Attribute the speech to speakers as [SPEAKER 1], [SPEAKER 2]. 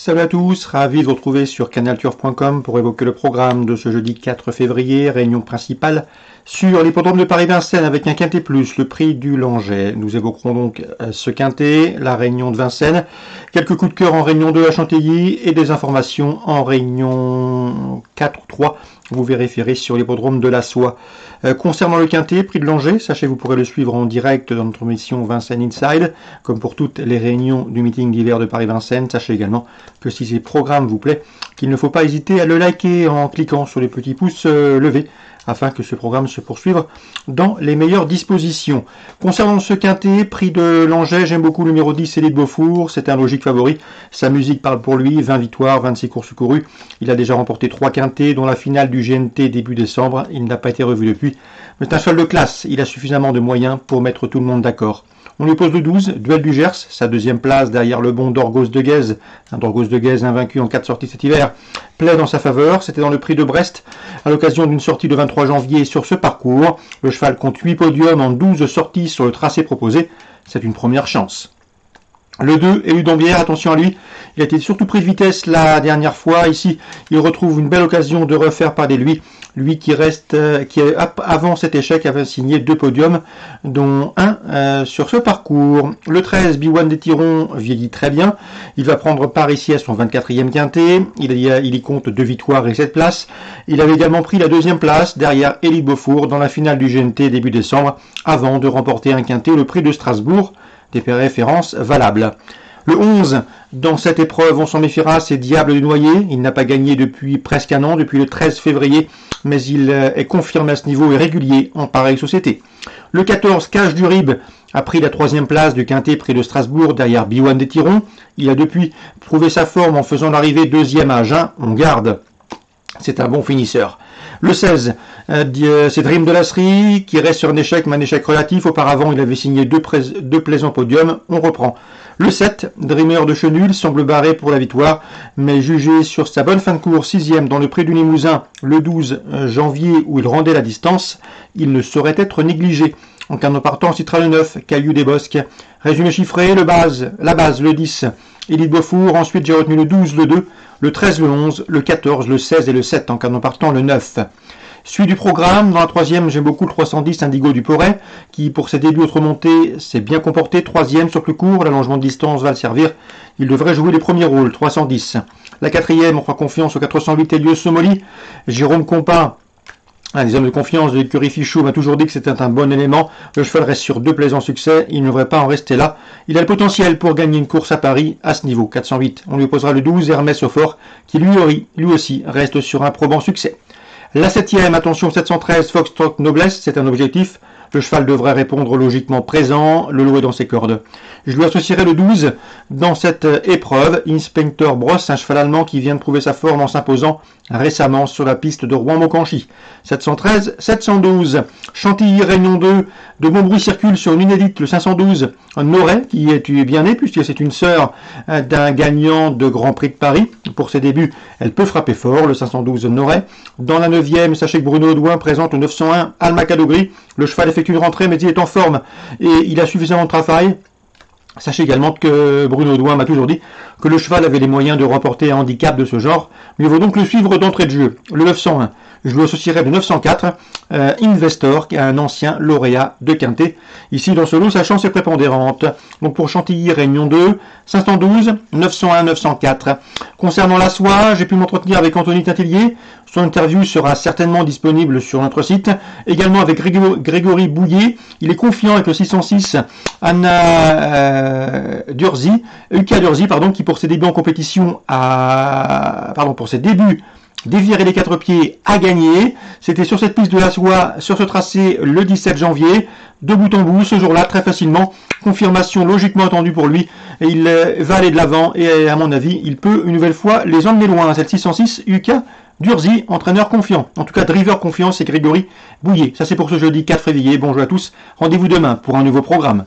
[SPEAKER 1] Salut à tous, ravi de vous retrouver sur canalturf.com pour évoquer le programme de ce jeudi 4 février, réunion principale sur l'hippodrome de Paris-Vincennes avec un quintet plus, le prix du Langeais. Nous évoquerons donc ce quintet, la réunion de Vincennes, quelques coups de cœur en réunion 2 à Chantilly et des informations en réunion 4 ou 3. Vous vérifierez sur l'hippodrome de la Soie. Concernant le quintet, prix de Langeais, sachez vous pourrez le suivre en direct dans notre émission Vincennes Inside, comme pour toutes les réunions du meeting d'hiver de Paris-Vincennes. Sachez également que si ces programmes vous plaît, qu'il ne faut pas hésiter à le liker en cliquant sur les petits pouces levés, afin que ce programme se poursuive dans les meilleures dispositions. Concernant ce quintet, prix de Langeais, j'aime beaucoup le numéro 10, Élite Beaufour, c'est un logique favori. Sa musique parle pour lui, 20 victoires, 26 courses courues. Il a déjà remporté 3 quintets, dont la finale du GNT début décembre. Il n'a pas été revu depuis. Mais c'est un cheval de classe, il a suffisamment de moyens pour mettre tout le monde d'accord. On lui pose le 12, Duel du Gers, sa deuxième place derrière le bon d'Orgos de Guèze. Un d'Orgos de Guèze invaincu en 4 sorties cet hiver, plaide en sa faveur. C'était dans le prix de Brest, à l'occasion d'une sortie le 23 janvier sur ce parcours. Le cheval compte 8 podiums en 12 sorties sur le tracé proposé. C'est une première chance. Le 2, Élu d'Ambière, attention à lui, il a été surtout pris de vitesse la dernière fois. Ici, il retrouve une belle occasion de refaire parler de lui. Lui qui avant cet échec, avait signé 2 podiums, dont un sur ce parcours. Le 13, B1 des Tirons, vieillit très bien. Il va prendre part ici à son 24e quintet. Il y compte 2 victoires et 7 places. Il avait également pris la 2e place derrière Élite Beaufour dans la finale du GNT début décembre, avant de remporter un quintet, le prix de Strasbourg. Des références valables. Le 11, dans cette épreuve, on s'en méfiera, c'est Diable du Noyer. Il n'a pas gagné depuis presque un an, depuis le 13 février, mais il est confirmé à ce niveau et régulier en pareille société. Le 14, Cache du Rib, a pris la 3e place du quintet près de Strasbourg derrière B1 des Tirons. Il a depuis prouvé sa forme en faisant l'arrivée 2e à Agen. On garde. C'est un bon finisseur. Le 16, c'est Dream de Lasserie, qui reste sur un échec, mais un échec relatif. Auparavant, il avait signé 2 plaisants podiums. On reprend. Le 7, Dreamer de Chenul, semble barré pour la victoire, mais jugé sur sa bonne fin de course, 6e dans le prix du Limousin, le 12 janvier, où il rendait la distance, il ne saurait être négligé. En cas de partant, on citera le 9, Caillou des Bosques. Résumé chiffré, la base, le 10, Élite Beaufour. Ensuite, j'ai retenu le 12, le 2, le 13, le 11, le 14, le 16 et le 7. En cas de partant, le 9. Suite du programme, dans la 3e, j'aime beaucoup le 310 Indigo du Porret, qui pour ses débuts autre montée s'est bien comporté. 3e sur plus court, l'allongement de distance va le servir. Il devrait jouer les premiers rôles, 310. La 4e, on fera confiance au 408 Elios Somoli. Jérôme Compin, un des hommes de confiance de l'écurie Fichot, m'a toujours dit que c'était un bon élément. Le cheval reste sur 2 plaisants succès, il ne devrait pas en rester là. Il a le potentiel pour gagner une course à Paris à ce niveau, 408. On lui posera le 12 Hermès Aufort, qui lui aussi reste sur un probant succès. La 7e, attention, 713 Foxtrot Noblesse, c'est un objectif. Le cheval devrait répondre logiquement présent, le lot est dans ses cordes. Je lui associerai le 12 dans cette épreuve, Inspector Bross, un cheval allemand qui vient de prouver sa forme en s'imposant récemment sur la piste de Rouen-Montcanchy. 713, 712, Chantilly, Réunion 2, de bon bruit circule sur une inédite, le 512, Noret, qui est bien né, puisque c'est une sœur d'un gagnant de Grand Prix de Paris. Pour ses débuts, elle peut frapper fort, le 512 Noret. Dans la 9e, sachez que Bruno Audouin présente le 901 Alma Cadogri. Le cheval effectue une rentrée, mais il est en forme et il a suffisamment de travail. Sachez également que Bruno Audouin m'a toujours dit que le cheval avait les moyens de remporter un handicap de ce genre. Mieux vaut donc le suivre d'entrée de jeu. Le 901, je lui associerai le 904, Investor, qui est un ancien lauréat de quintet. Ici, dans ce lot, sa chance est prépondérante. Donc pour Chantilly, Réunion 2, 512, 901, 904. Concernant la soie, j'ai pu m'entretenir avec Anthony Tintillier. Son interview sera certainement disponible sur notre site. Également avec Grégory Bouillet. Il est confiant avec le 606 Uka Durzi, qui pour ses débuts en compétition dévirer les 4 pieds à gagner. C'était sur cette piste de la soie, sur ce tracé, le 17 janvier, de bout en bout, ce jour-là, très facilement. Confirmation logiquement attendue pour lui. Et il va aller de l'avant et à mon avis, il peut une nouvelle fois les emmener loin. Cette 606 Uka Durzi, entraîneur confiant. En tout cas, driver confiant, c'est Grégory Bouillet. Ça c'est pour ce jeudi 4 février. Bonjour à tous. Rendez-vous demain pour un nouveau programme.